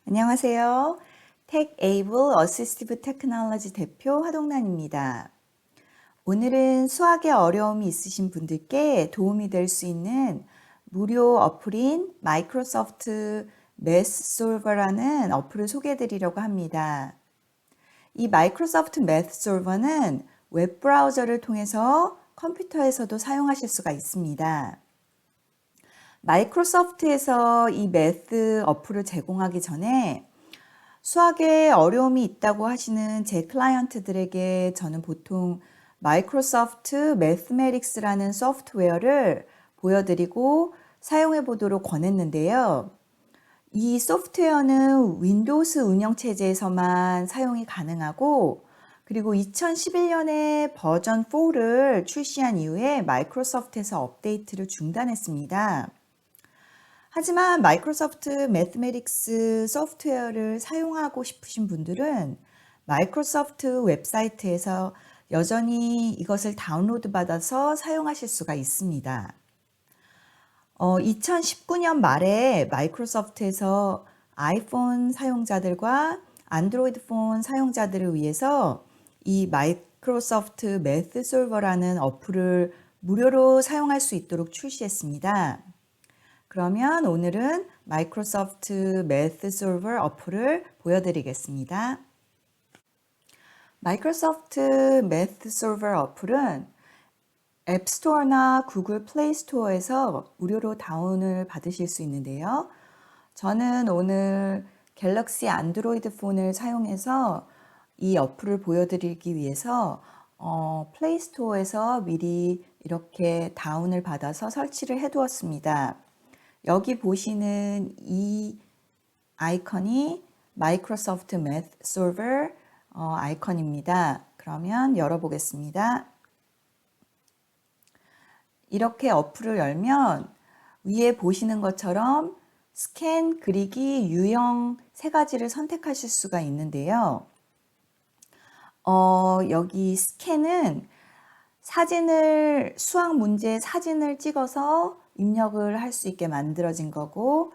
안녕하세요. Tech-Able Assistive Technology 대표 화동란입니다. 오늘은 수학에 어려움이 있으신 분들께 도움이 될 수 있는 무료 어플인 마이크로소프트 매스 솔버라는 어플을 소개해 드리려고 합니다. 이 마이크로소프트 매스 솔버는 웹브라우저를 통해서 컴퓨터에서도 사용하실 수가 있습니다. 마이크로소프트에서 이 매스 어플을 제공하기 전에 수학에 어려움이 있다고 하시는 제 클라이언트들에게 저는 보통 마이크로소프트 매스메릭스라는 소프트웨어를 보여드리고 사용해 보도록 권했는데요. 이 소프트웨어는 윈도우스 운영체제에서만 사용이 가능하고 그리고 2011년에 버전 4를 출시한 이후에 마이크로소프트에서 업데이트를 중단했습니다. 하지만 마이크로소프트 매스메릭스 소프트웨어를 사용하고 싶으신 분들은 마이크로소프트 웹사이트에서 여전히 이것을 다운로드 받아서 사용하실 수가 있습니다. 2019년 말에 마이크로소프트에서 아이폰 사용자들과 안드로이드 폰 사용자들을 위해서 이 마이크로소프트 매스 솔버라는 어플을 무료로 사용할 수 있도록 출시했습니다. 그러면 오늘은 마이크로소프트 매스 솔버 어플을 보여드리겠습니다. 마이크로소프트 매스 솔버 어플은 앱스토어나 구글 플레이 스토어에서 무료로 다운을 받으실 수 있는데요. 저는 오늘 갤럭시 안드로이드 폰을 사용해서 이 어플을 보여드리기 위해서 플레이 스토어에서 미리 이렇게 다운을 받아서 설치를 해 두었습니다. 여기 보시는 이 아이콘이 마이크로소프트 매스 솔버 아이콘입니다. 그러면 열어보겠습니다. 이렇게 어플을 열면 위에 보시는 것처럼 스캔, 그리기, 유형 세 가지를 선택하실 수가 있는데요. 여기 스캔은 수학 문제 사진을 찍어서 입력을 할 수 있게 만들어진 거고,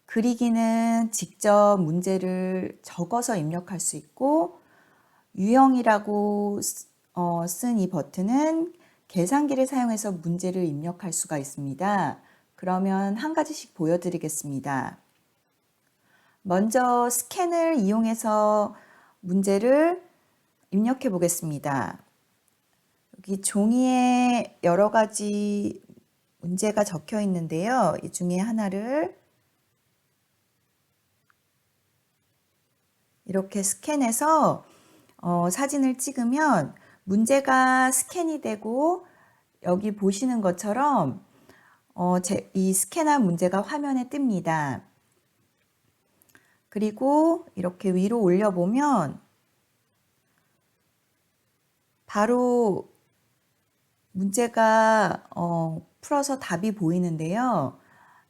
그리기는 직접 문제를 적어서 입력할 수 있고, 유형이라고 쓴 이 버튼은 계산기를 사용해서 문제를 입력할 수가 있습니다. 그러면 한 가지씩 보여드리겠습니다. 먼저 스캔을 이용해서 문제를 입력해 보겠습니다. 여기 종이에 여러 가지 문제가 적혀 있는데요. 이 중에 하나를 이렇게 스캔해서 사진을 찍으면 문제가 스캔이 되고 여기 보시는 것처럼 이 스캔한 문제가 화면에 뜹니다. 그리고 이렇게 위로 올려보면 바로 문제가 풀어서 답이 보이는데요.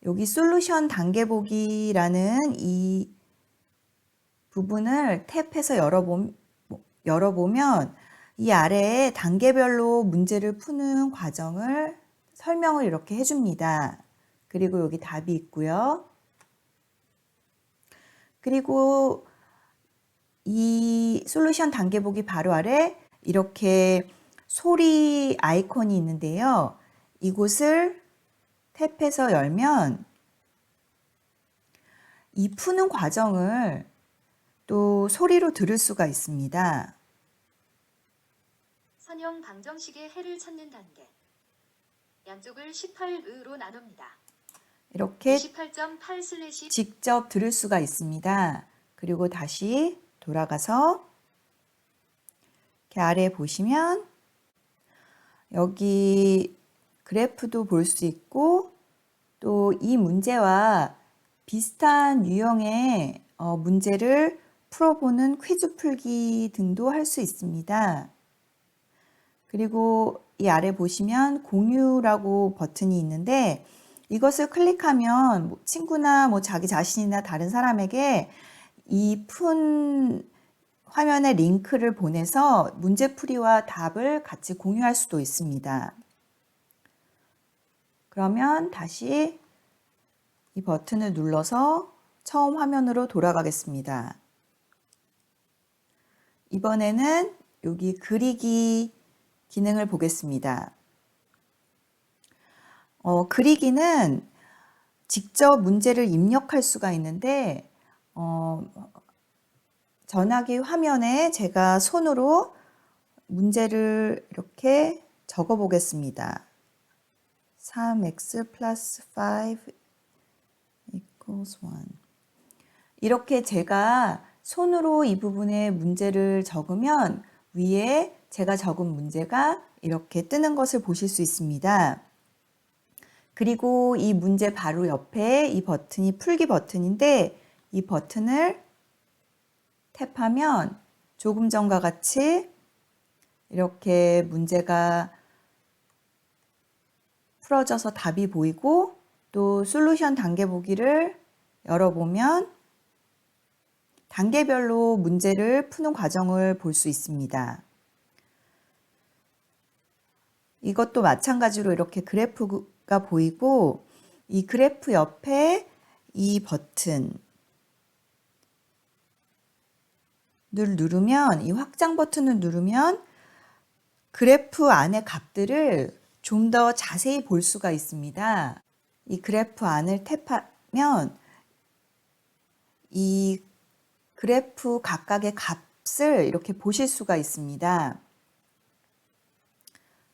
여기 솔루션 단계 보기라는 이 부분을 탭해서 열어보면 이 아래에 단계별로 문제를 푸는 과정을 설명을 이렇게 해줍니다. 그리고 여기 답이 있고요. 그리고 이 솔루션 단계 보기 바로 아래 이렇게 소리 아이콘이 있는데요. 이곳을 탭해서 열면 이 푸는 과정을 또 소리로 들을 수가 있습니다. 선형 방정식의 해를 찾는 단계. 양쪽을 18으로 나눕니다. 이렇게 28.8/ 직접 들을 수가 있습니다. 그리고 다시 돌아가서 이렇게 아래 보시면 여기 그래프도 볼 수 있고 또 이 문제와 비슷한 유형의 문제를 풀어보는 퀴즈 풀기 등도 할 수 있습니다. 그리고 이 아래 보시면 공유라고 버튼이 있는데 이것을 클릭하면 친구나 자기 자신이나 다른 사람에게 이 푼 화면의 링크를 보내서 문제풀이와 답을 같이 공유할 수도 있습니다. 그러면 다시 이 버튼을 눌러서 처음 화면으로 돌아가겠습니다. 이번에는 여기 그리기 기능을 보겠습니다. 그리기는 직접 문제를 입력할 수가 있는데 전화기 화면에 제가 손으로 문제를 이렇게 적어 보겠습니다. 3x 플러스 5 equals 1. 이렇게 제가 손으로 이 부분에 문제를 적으면 위에 제가 적은 문제가 이렇게 뜨는 것을 보실 수 있습니다. 그리고 이 문제 바로 옆에 이 버튼이 풀기 버튼인데 이 버튼을 탭하면 조금 전과 같이 이렇게 문제가 풀어져서 답이 보이고 또 솔루션 단계 보기를 열어보면 단계별로 문제를 푸는 과정을 볼 수 있습니다. 이것도 마찬가지로 이렇게 그래프가 보이고 이 그래프 옆에 이 버튼을 누르면 이 확장 버튼을 누르면 그래프 안의 값들을 좀 더 자세히 볼 수가 있습니다. 이 그래프 안을 탭하면 이 그래프 각각의 값을 이렇게 보실 수가 있습니다.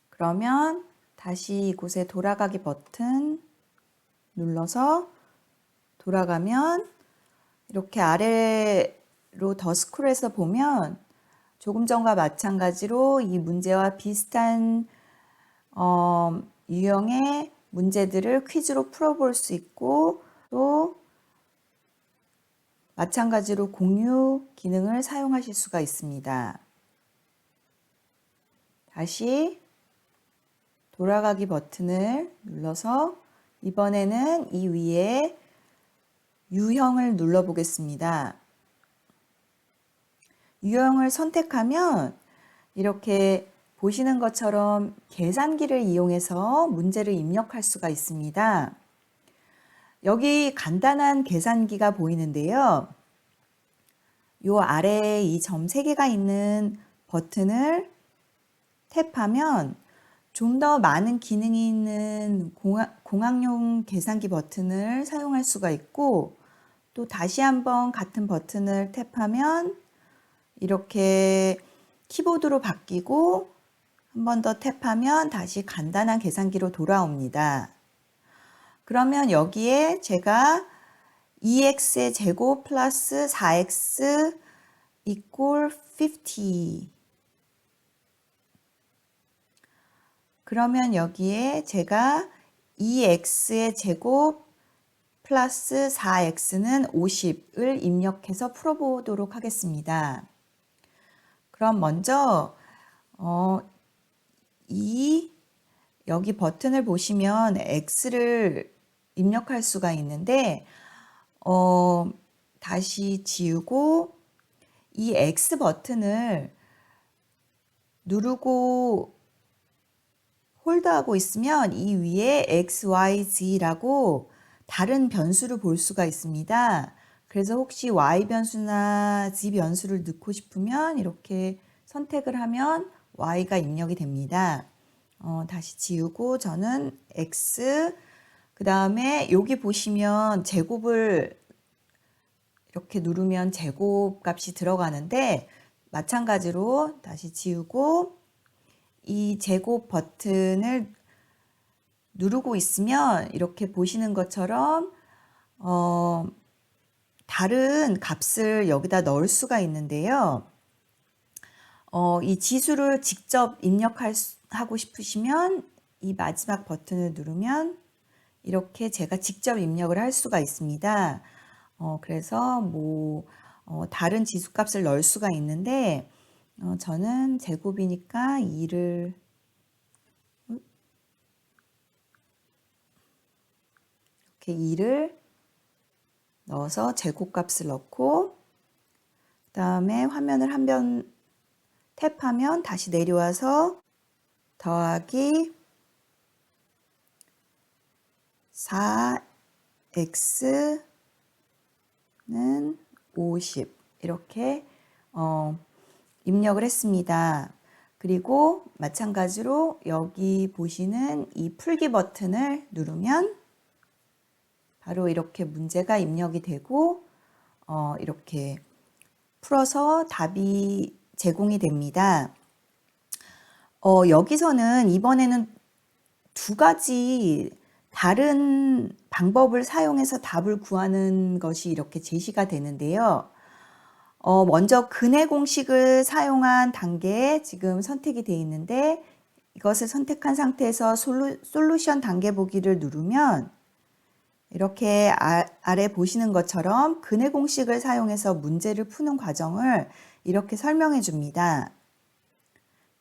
그러면 다시 이곳에 돌아가기 버튼 눌러서 돌아가면 이렇게 아래로 더 스크롤해서 보면 조금 전과 마찬가지로 이 문제와 비슷한 유형의 문제들을 퀴즈로 풀어볼 수 있고 또 마찬가지로 공유 기능을 사용하실 수가 있습니다. 다시 돌아가기 버튼을 눌러서 이번에는 이 위에 유형을 눌러 보겠습니다. 유형을 선택하면 이렇게 보시는 것처럼 계산기를 이용해서 문제를 입력할 수가 있습니다. 여기 간단한 계산기가 보이는데요. 요 아래에 이 점 3개가 있는 버튼을 탭하면 좀 더 많은 기능이 있는 공학용 계산기 버튼을 사용할 수가 있고 또 다시 한번 같은 버튼을 탭하면 이렇게 키보드로 바뀌고 한 번 더 탭하면 다시 간단한 계산기로 돌아옵니다. 그러면 여기에 제가 2x의 제곱 플러스 4x equal 50 그러면 여기에 제가 2x의 제곱 플러스 4x는 50을 입력해서 풀어보도록 하겠습니다. 그럼 먼저 여기 버튼을 보시면 x를 입력할 수가 있는데 다시 지우고 이 x 버튼을 누르고 홀드하고 있으면 이 위에 x, y, z라고 다른 변수를 볼 수가 있습니다. 그래서 혹시 y 변수나 z 변수를 넣고 싶으면 이렇게 선택을 하면 y가 입력이 됩니다. 다시 지우고 저는 x 그 다음에 여기 보시면 제곱을 이렇게 누르면 제곱 값이 들어가는데 마찬가지로 다시 지우고 이 제곱 버튼을 누르고 있으면 이렇게 보시는 것처럼 다른 값을 여기다 넣을 수가 있는데요. 이 지수를 직접 입력하고 싶으시면 이 마지막 버튼을 누르면 이렇게 제가 직접 입력을 할 수가 있습니다. 그래서 다른 지수값을 넣을 수가 있는데 저는 제곱이니까 2를 이렇게 2를 넣어서 제곱값을 넣고 그 다음에 화면을 한 번 탭하면 다시 내려와서 더하기 4x 50 이렇게 입력을 했습니다. 그리고 마찬가지로 여기 보시는 이 풀기 버튼을 누르면 바로 이렇게 문제가 입력이 되고 이렇게 풀어서 답이 제공이 됩니다. 여기서는 이번에는 두 가지 다른 방법을 사용해서 답을 구하는 것이 이렇게 제시가 되는데요. 먼저 근해 공식을 사용한 단계에 지금 선택이 되어 있는데 이것을 선택한 상태에서 솔루션 단계 보기를 누르면 이렇게 아래 보시는 것처럼 근해 공식을 사용해서 문제를 푸는 과정을 이렇게 설명해 줍니다.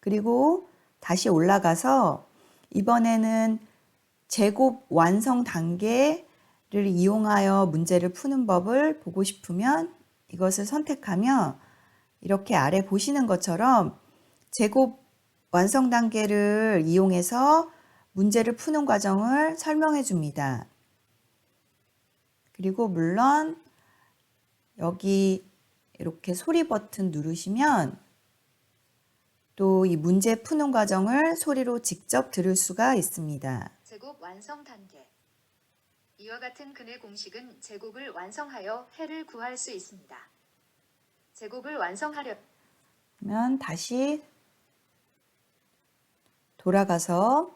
그리고 다시 올라가서 이번에는 제곱 완성 단계를 이용하여 문제를 푸는 법을 보고 싶으면 이것을 선택하면 이렇게 아래 보시는 것처럼 제곱 완성 단계를 이용해서 문제를 푸는 과정을 설명해 줍니다. 그리고 물론 여기 이렇게 소리 버튼 누르시면 또 이 문제 푸는 과정을 소리로 직접 들을 수가 있습니다. 제곱 완성 단계. 이와 같은 근해 공식은 제곱을 완성하여 해를 구할 수 있습니다. 제곱을 완성하려면 다시 돌아가서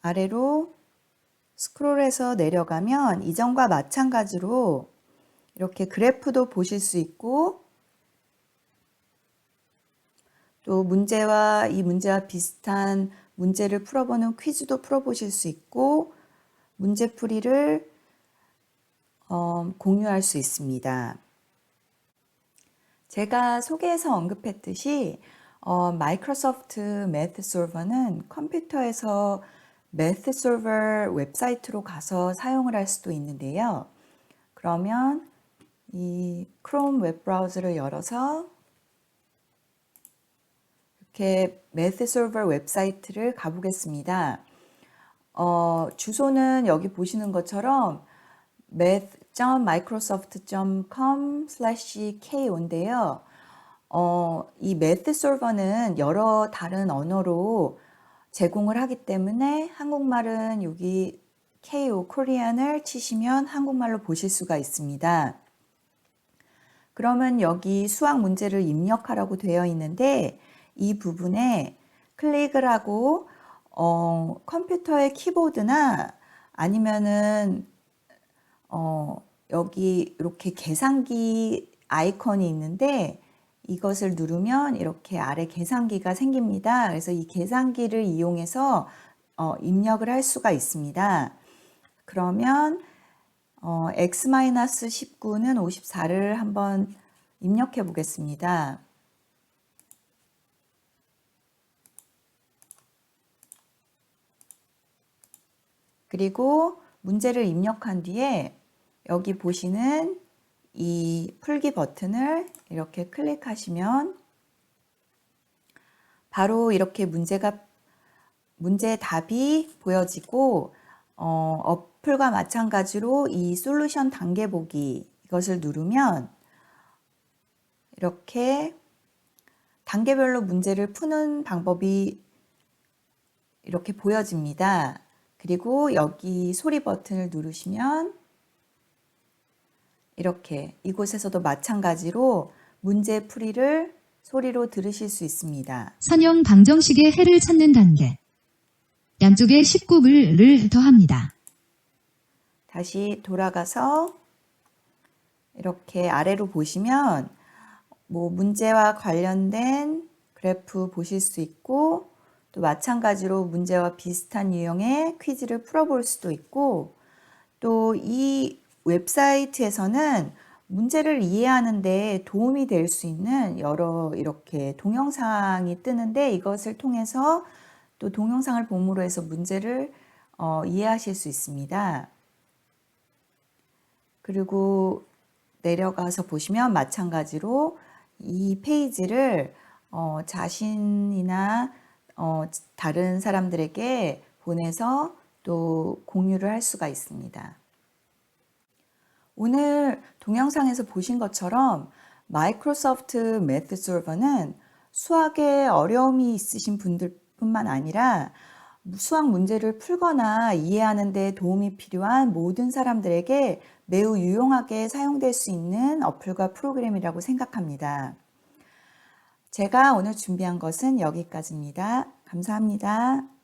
아래로 스크롤해서 내려가면 이전과 마찬가지로 이렇게 그래프도 보실 수 있고 또 이 문제와 비슷한 문제를 풀어보는 퀴즈도 풀어보실 수 있고 문제풀이를 공유할 수 있습니다. 제가 소개에서 언급했듯이 마이크로소프트 매트 솔버는 컴퓨터에서 매트 솔버 웹사이트로 가서 사용을 할 수도 있는데요. 그러면 이 크롬 웹브라우저를 열어서 이렇게 매트 솔버 웹사이트를 가보겠습니다. 주소는 여기 보시는 것처럼 math.microsoft.com/ko인데요. 이 매트 솔버는 여러 다른 언어로 제공을 하기 때문에 한국말은 여기 KO 코리안을 치시면 한국말로 보실 수가 있습니다. 그러면 여기 수학 문제를 입력하라고 되어 있는데 이 부분에 클릭을 하고 컴퓨터의 키보드나 아니면은 여기 이렇게 계산기 아이콘이 있는데 이것을 누르면 이렇게 아래 계산기가 생깁니다. 그래서 이 계산기를 이용해서 입력을 할 수가 있습니다. 그러면 x-19는 54를 한번 입력해 보겠습니다. 그리고 문제를 입력한 뒤에 여기 보시는 이 풀기 버튼을 이렇게 클릭하시면 바로 이렇게 문제의 답이 보여지고 어플과 마찬가지로 이 솔루션 단계 보기 이것을 누르면 이렇게 단계별로 문제를 푸는 방법이 이렇게 보여집니다. 그리고 여기 소리 버튼을 누르시면 이렇게 이곳에서도 마찬가지로 문제 풀이를 소리로 들으실 수 있습니다. 선형 방정식의 해를 찾는 단계. 양쪽에 19을 더합니다. 다시 돌아가서 이렇게 아래로 보시면 문제와 관련된 그래프 보실 수 있고 또 마찬가지로 문제와 비슷한 유형의 퀴즈를 풀어볼 수도 있고 또 이 웹사이트에서는 문제를 이해하는 데 도움이 될 수 있는 여러 이렇게 동영상이 뜨는데 이것을 통해서 또 동영상을 보므로 해서 문제를 이해하실 수 있습니다. 그리고 내려가서 보시면 마찬가지로 이 페이지를 자신이나 다른 사람들에게 보내서 또 공유를 할 수가 있습니다. 오늘 동영상에서 보신 것처럼 마이크로소프트 매트 솔버는 수학에 어려움이 있으신 분들뿐만 아니라 수학 문제를 풀거나 이해하는 데 도움이 필요한 모든 사람들에게 매우 유용하게 사용될 수 있는 어플과 프로그램이라고 생각합니다. 제가 오늘 준비한 것은 여기까지입니다. 감사합니다.